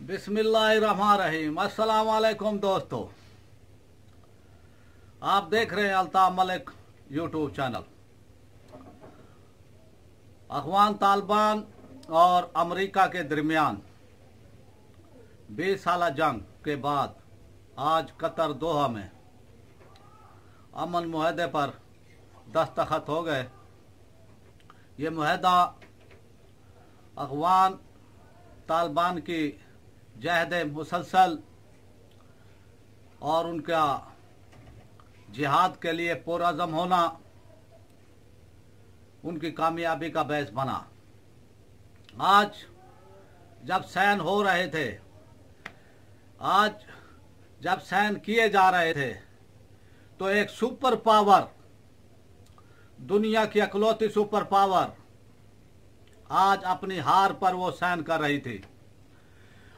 बिस्मिल्लाहिर्रहमानिर्रहीम। अस्सलाम वालेकुम दोस्तों, आप देख रहे हैं अल्ताफ मलिक यूट्यूब चैनल। अफगान तालिबान और अमेरिका के दरमियान 20 साल जंग के बाद आज कतर दोहा में अमन मुआहदे पर दस्तखत हो गए। ये मुआहदा अफगान तालिबान की जहद मुसलसल और उनका जिहाद के लिए पुरअज़म होना उनकी कामयाबी का बायस बना। आज जब सैन हो रहे थे, आज जब सैन किए जा रहे थे, तो एक सुपर पावर, दुनिया की इकलौती सुपर पावर आज अपनी हार पर वो सैन कर रही थी।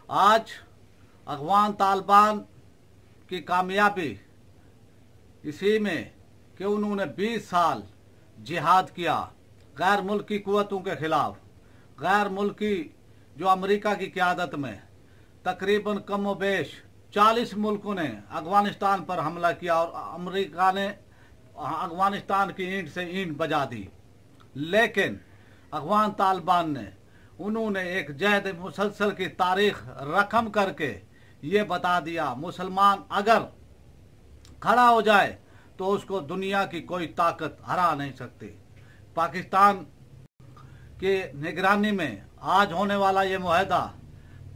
आज अफगान तालिबान की कामयाबी इसी में कि उन्होंने 20 साल जिहाद किया गैर मुल्की कुव्वतों के खिलाफ। गैर मुल्की जो अमेरिका की क़यादत में तकरीबन कम व बेश 40 मुल्कों ने अफगानिस्तान पर हमला किया और अमेरिका ने अफगानिस्तान की ईंट से ईंट बजा दी। लेकिन अफगान तालिबान ने उन्होंने एक जहद मुसलसल की तारीख रकम करके ये बता दिया, मुसलमान अगर खड़ा हो जाए तो उसको दुनिया की कोई ताकत हरा नहीं सकती। पाकिस्तान की निगरानी में आज होने वाला ये मुआहदा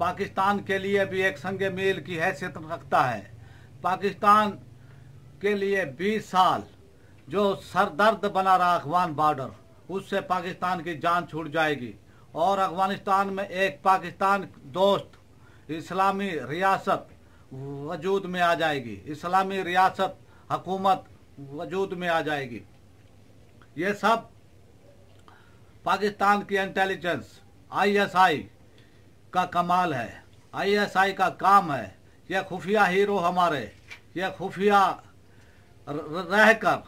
पाकिस्तान के लिए भी एक संग मील की हैसियत रखता है। पाकिस्तान के लिए 20 साल जो सरदर्द बना रहा अफगान बॉर्डर, उससे पाकिस्तान की जान छूट जाएगी और अफगानिस्तान में एक पाकिस्तान दोस्त इस्लामी रियासत वजूद में आ जाएगी, इस्लामी रियासत हुकूमत वजूद में आ जाएगी। ये सब पाकिस्तान की इंटेलिजेंस ISI का कमाल है, ISI का काम है। यह खुफिया हीरो हमारे, यह खुफिया रहकर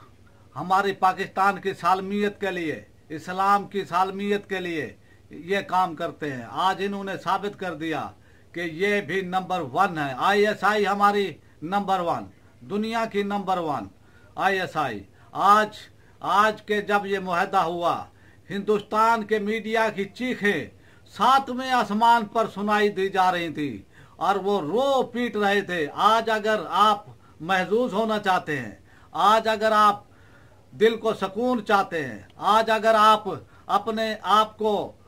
हमारी पाकिस्तान की सालमियत के लिए, इस्लाम की सालमियत के लिए ये काम करते हैं। आज इन्होंने साबित कर दिया कि ये भी नंबर 1 है। ISI हमारी नंबर 1, दुनिया की नंबर 1 ISI। आज के जब ये मुआहदा हुआ, हिंदुस्तान के मीडिया की चीखें 7वें आसमान पर सुनाई दी जा रही थी और वो रो पीट रहे थे। आज अगर आप महजूज होना चाहते हैं, आज अगर आप दिल को सुकून चाहते हैं, आज अगर आप अपने आप को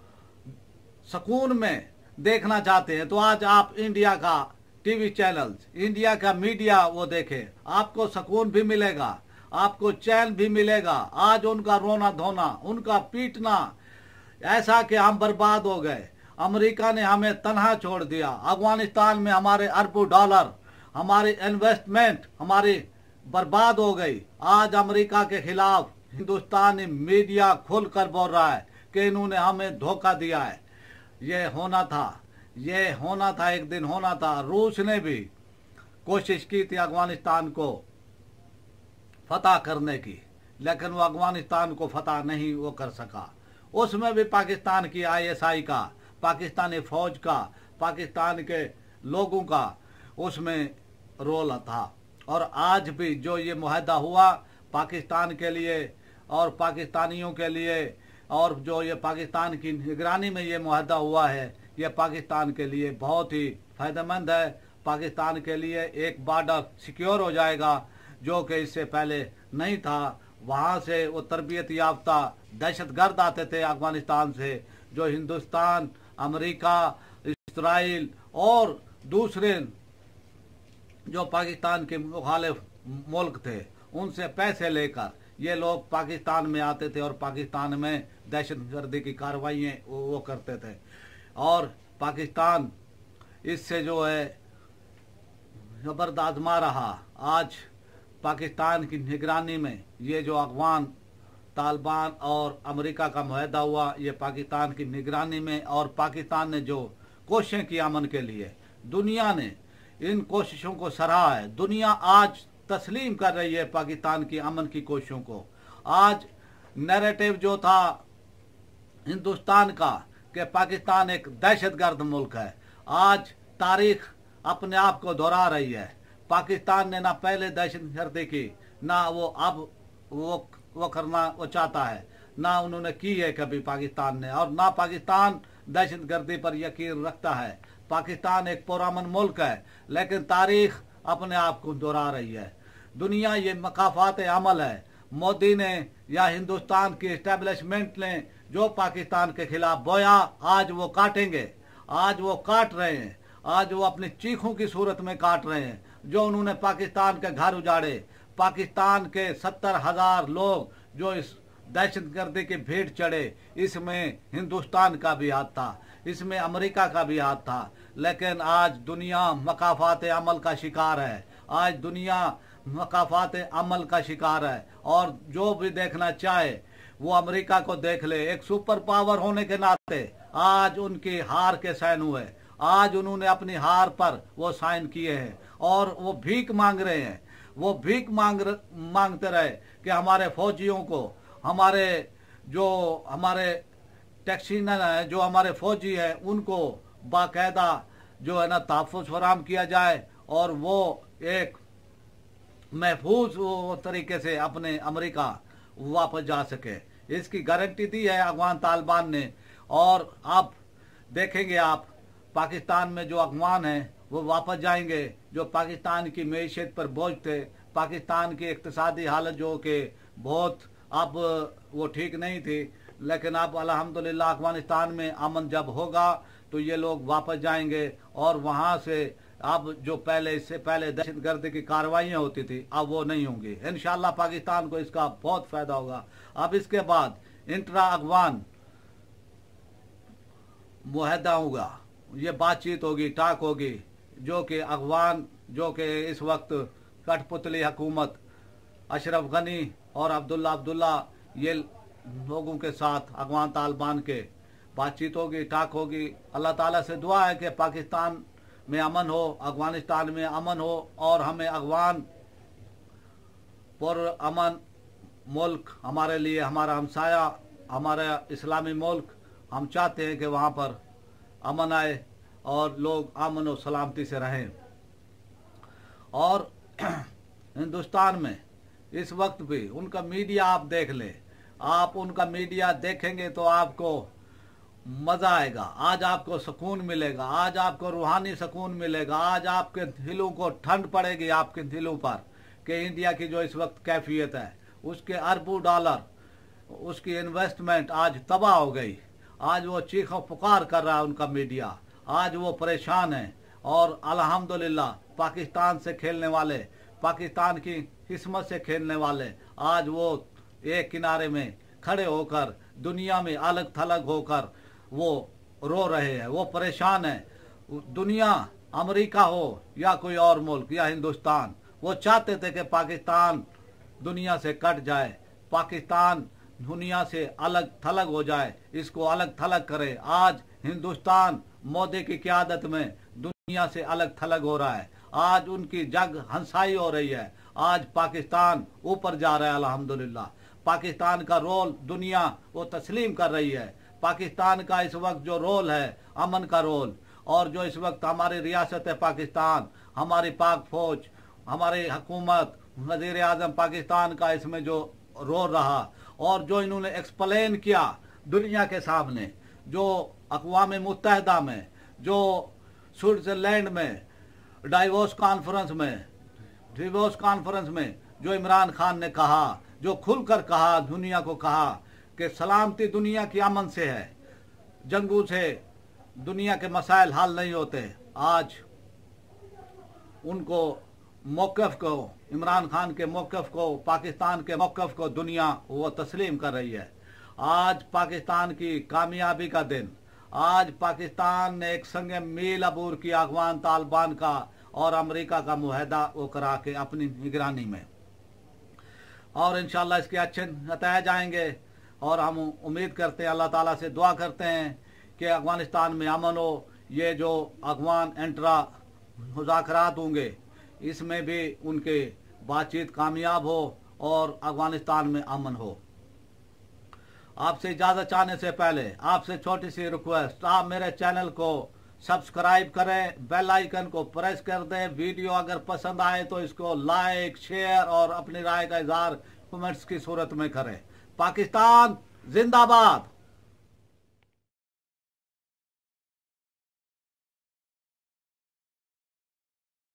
सुकून में देखना चाहते हैं, तो आज आप इंडिया का टीवी चैनल, इंडिया का मीडिया वो देखें। आपको सुकून भी मिलेगा, आपको चैन भी मिलेगा। आज उनका रोना धोना, उनका पीटना ऐसा कि हम बर्बाद हो गए, अमेरिका ने हमें तन्हा छोड़ दिया, अफगानिस्तान में हमारे अरबों डॉलर, हमारी इन्वेस्टमेंट हमारी बर्बाद हो गई। आज अमेरिका के खिलाफ हिंदुस्तानी मीडिया खुलकर बोल रहा है कि इन्होंने हमें धोखा दिया है। ये होना था, एक दिन होना था। रूस ने भी कोशिश की थी अफगानिस्तान को फतह करने की, लेकिन वो अफगानिस्तान को फतह नहीं वो कर सका। उसमें भी पाकिस्तान की ISI का, पाकिस्तानी फौज का, पाकिस्तान के लोगों का उसमें रोल था। और आज भी जो ये मुआहदा हुआ पाकिस्तान के लिए और पाकिस्तानियों के लिए, और जो ये पाकिस्तान की निगरानी में ये मुआहदा हुआ है, ये पाकिस्तान के लिए बहुत ही फायदेमंद है। पाकिस्तान के लिए एक बॉर्डर सिक्योर हो जाएगा जो कि इससे पहले नहीं था। वहाँ से वो तरबियत याफ्ता दहशतगर्द आते थे अफगानिस्तान से, जो हिंदुस्तान, अमेरिका, इसराइल और दूसरे जो पाकिस्तान के मुखालिफ मुल्क थे, उनसे पैसे लेकर ये लोग पाकिस्तान में आते थे और पाकिस्तान में दहशतगर्दी की कार्रवाइयाँ वो करते थे। और पाकिस्तान इससे जो है जबरदस्त आजमा रहा। आज पाकिस्तान की निगरानी में ये जो अफगान तालिबान और अमेरिका का मुआहदा हुआ, ये पाकिस्तान की निगरानी में, और पाकिस्तान ने जो कोशिशें की अमन के लिए, दुनिया ने इन कोशिशों को सराहा है। दुनिया आज तस्लीम कर रही है पाकिस्तान की अमन की कोशिशों को। आज नैरेटिव जो था हिंदुस्तान का कि पाकिस्तान एक दहशतगर्द मुल्क है, आज तारीख अपने आप को दोहरा रही है। पाकिस्तान ने ना पहले दहशतगर्दी की, ना वो अब वो करना वो चाहता है, ना उन्होंने की है कभी पाकिस्तान ने, और ना पाकिस्तान दहशतगर्दी पर यकीन रखता है। पाकिस्तान एक पुरअमन मुल्क है, लेकिन तारीख अपने आप को दोहरा रही है। दुनिया ये मकाफात अमल है। मोदी ने या हिंदुस्तान की इस्टेब्लिशमेंट ने जो पाकिस्तान के खिलाफ बोया, आज वो काटेंगे। आज वो काट रहे हैं, आज वो अपनी चीखों की सूरत में काट रहे हैं। जो उन्होंने पाकिस्तान के घर उजाड़े, पाकिस्तान के 70,000 लोग जो इस दहशतगर्दी की भेंट चढ़े, इसमें हिंदुस्तान का भी हाथ था, इसमें अमेरिका का भी हाथ था। लेकिन आज दुनिया मकाफात अमल का शिकार है। आज दुनिया मकाफात अमल का शिकार है, और जो भी देखना चाहे वो अमेरिका को देख ले। एक सुपर पावर होने के नाते आज उनकी हार के साइन हुए, आज उन्होंने अपनी हार पर वो साइन किए हैं, और वो भीख मांग रहे हैं। वो भीख मांगते रहे कि हमारे फौजियों को, हमारे टैक्सीनर है, जो हमारे फौजी है, उनको बाकायदा जो है ना तहफ़्फ़ुज़ फराहम किया जाए, और वो एक महफूज तरीके से अपने अमेरिका वापस जा सके। इसकी गारंटी दी है अफगान तालिबान ने। और अब देखेंगे आप, पाकिस्तान में जो अफगान हैं वो वापस जाएंगे, जो पाकिस्तान की मैशियत पर बोझ थे, पाकिस्तान की इक्तिसादी हालत जो कि बहुत अब वो ठीक नहीं थी, लेकिन अब अल्हम्दुलिल्लाह अफगानिस्तान में अमन जब होगा तो ये लोग वापस जाएंगे, और वहाँ से अब जो इससे पहले दहशतगर्दी की कार्रवाइयाँ होती थी, अब वो नहीं होंगी। इंशाअल्लाह पाकिस्तान को इसका बहुत फायदा होगा। अब इसके बाद इंट्रा अफगान मुआहदा होगा, ये बातचीत होगी, टाक होगी, जो कि अफगान, जो कि इस वक्त कठपुतली हुकूमत अशरफ गनी और अब्दुल्ला ये लोगों के साथ अफगान तालिबान के बातचीत होगी, टाक होगी। अल्लाह ताला से दुआ है कि पाकिस्तान में अमन हो, अफगानिस्तान में अमन हो, और हमें अफगान पर अमन मुल्क हमारे लिए, हमारा हमसाया, हमारा इस्लामी मुल्क, हम चाहते हैं कि वहाँ पर अमन आए और लोग अमन और सलामती से रहें। और हिंदुस्तान में इस वक्त भी उनका मीडिया आप देख लें, आप उनका मीडिया देखेंगे तो आपको मज़ा आएगा। आज आपको सुकून मिलेगा, आज आपको रूहानी सुकून मिलेगा, आज आपके दिलों को ठंड पड़ेगी आपके दिलों पर कि इंडिया की जो इस वक्त कैफियत है, उसके अरबों डॉलर, उसकी इन्वेस्टमेंट आज तबाह हो गई। आज वो चीखों पुकार कर रहा है उनका मीडिया, आज वो परेशान है। और अल्हम्दुलिल्लाह पाकिस्तान से खेलने वाले, पाकिस्तान की किस्मत से खेलने वाले, आज वो एक किनारे में खड़े होकर दुनिया में अलग थलग होकर वो रो रहे हैं, वो परेशान है। दुनिया अमेरिका हो या कोई और मुल्क या हिंदुस्तान, वो चाहते थे कि पाकिस्तान दुनिया से कट जाए, पाकिस्तान दुनिया से अलग थलग हो जाए, इसको अलग थलग करे। आज हिंदुस्तान मोदी की क़यादत में दुनिया से अलग थलग हो रहा है, आज उनकी जग हंसाई हो रही है, आज पाकिस्तान ऊपर जा रहा है अल्हम्दुलिल्लाह। पाकिस्तान का रोल दुनिया वो तस्लीम कर रही है। पाकिस्तान का इस वक्त जो रोल है, अमन का रोल, और जो इस वक्त हमारी रियासत है पाकिस्तान, हमारी पाक फौज, हमारी हुकूमत, वज़ीर आज़म पाकिस्तान का इसमें जो रोल रहा, और जो इन्होंने एक्सप्लेन किया दुनिया के सामने, जो अक़वाम मुत्तहिदा में, जो स्विट्ज़रलैंड में डिवोर्स कॉन्फ्रेंस में जो इमरान खान ने कहा, जो खुलकर कहा, दुनिया को कहा कि सलामती दुनिया की अमन से है, जंगों से दुनिया के मसाइल हल नहीं होते। आज उनको मौक़िफ़ को, इमरान खान के मौक़िफ़ को, पाकिस्तान के मौक़िफ़ को दुनिया वो तस्लीम कर रही है। आज पाकिस्तान की कामयाबी का दिन, आज पाकिस्तान ने एक संग मील अबूर किया अफगान तालिबान का और अमेरिका का मुआहदा वो करा के अपनी निगरानी में, और इंशाल्लाह इसके अच्छे नतीजे जाएंगे। और हम उम्मीद करते हैं, अल्लाह ताला से दुआ करते हैं कि अफगानिस्तान में अमन हो। ये जो अफगान इंट्रा मुज़ाकरात होंगे, इसमें भी उनके बातचीत कामयाब हो और अफगानिस्तान में अमन हो। आपसे इजाज़त चाहने से पहले आपसे छोटी सी रिक्वेस्ट, आप मेरे चैनल को सब्सक्राइब करें, बेल आइकन को प्रेस कर दें। वीडियो अगर पसंद आए तो इसको लाइक, शेयर और अपनी राय का इजहार कमेंट्स की सूरत में करें। पाकिस्तान जिंदाबाद।